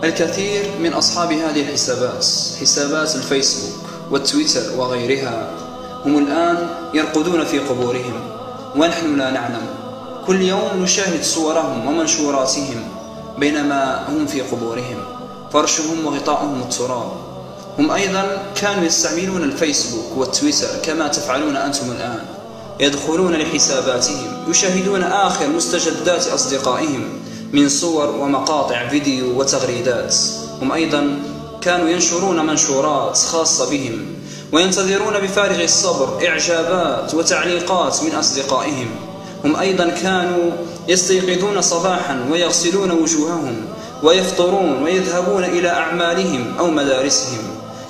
الكثير من أصحاب هذه الحسابات، حسابات الفيسبوك والتويتر وغيرها، هم الآن يرقدون في قبورهم ونحن لا نعلم. كل يوم نشاهد صورهم ومنشوراتهم بينما هم في قبورهم، فرشهم وغطاؤهم التراب. هم أيضا كانوا يستعملون الفيسبوك والتويتر كما تفعلون أنتم الآن، يدخلون لحساباتهم يشاهدون آخر مستجدات أصدقائهم من صور ومقاطع فيديو وتغريدات. هم أيضا كانوا ينشرون منشورات خاصة بهم وينتظرون بفارغ الصبر إعجابات وتعليقات من أصدقائهم. هم أيضا كانوا يستيقظون صباحا ويغسلون وجوههم ويفطرون ويذهبون إلى أعمالهم أو مدارسهم.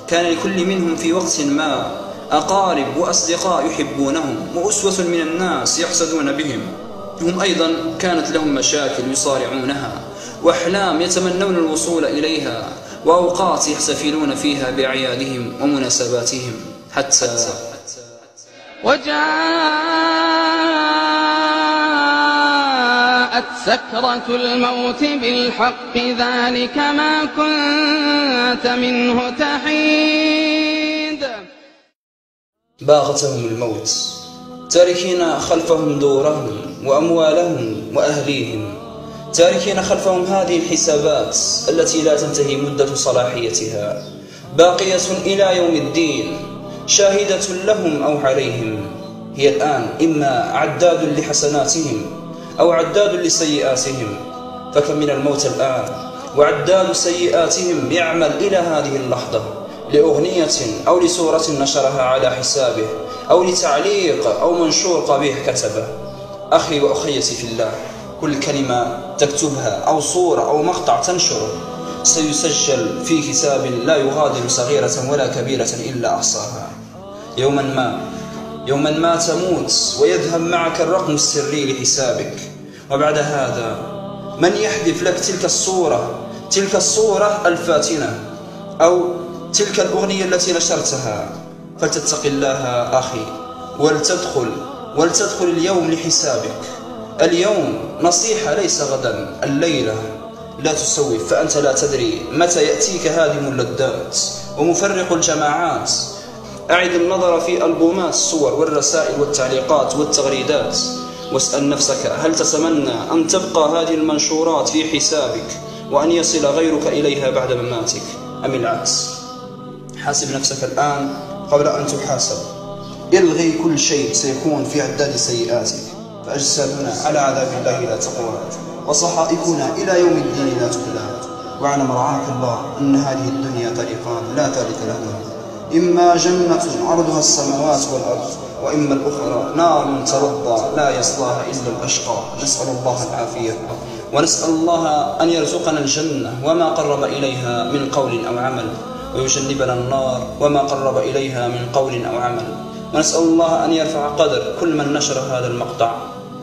كان لكل منهم في وقت ما أقارب وأصدقاء يحبونهم وأسوة من الناس يحسدون بهم. هم أيضا كانت لهم مشاكل يصارعونها وأحلام يتمنون الوصول إليها وأوقات يحتفلون فيها بأعيادهم ومناسباتهم حتى وجاءت سكرة الموت بالحق ذلك ما كنت منه تحيد. باغتهم الموت تاركين خلفهم دورهم وأموالهم وأهليهم، تاركين خلفهم هذه الحسابات التي لا تنتهي مدة صلاحيتها، باقية إلى يوم الدين، شاهدة لهم أو عليهم. هي الآن إما عداد لحسناتهم أو عداد لسيئاتهم، فكم من الموت الآن وعداد سيئاتهم يعمل إلى هذه اللحظة لأغنية أو لصورة نشرها على حسابه أو لتعليق أو منشور قبيح كتبه. أخي وأخيتي في الله، كل كلمة تكتبها أو صورة أو مقطع تنشره سيسجل في كتاب لا يغادر صغيرة ولا كبيرة إلا أحصاها. يوما ما تموت ويذهب معك الرقم السري لحسابك، وبعد هذا من يحذف لك تلك الصورة الفاتنة أو تلك الأغنية التي نشرتها؟ فلتتق الله أخي ولتدخل اليوم لحسابك. اليوم نصيحة ليس غدا، الليلة لا تسوف، فأنت لا تدري متى يأتيك هادم اللذات ومفرق الجماعات. أعد النظر في ألبومات الصور والرسائل والتعليقات والتغريدات واسأل نفسك، هل تتمنى أن تبقى هذه المنشورات في حسابك وأن يصل غيرك إليها بعد مماتك أم العكس؟ حاسب نفسك الآن قبل أن تحاسب. الغي كل شيء سيكون في عداد سيئاتك، فأجسادنا على عذاب الله لا تقوى، وصحائفنا إلى يوم الدين لا تبلى. واعلم رعاك الله أن هذه الدنيا طريقان لا ثالث لهما، إما جنة عرضها السماوات والأرض، وإما الأخرى نار تلظى لا يصلاها إلا الأشقى. نسأل الله العافية، ونسأل الله أن يرزقنا الجنة وما قرب إليها من قول أو عمل، ويجنبنا النار وما قرب إليها من قول أو عمل. ونسأل الله أن يرفع قدر كل من نشر هذا المقطع،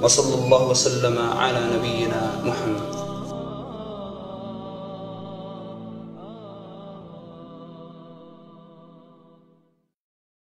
وصلى الله وسلم على نبينا محمد.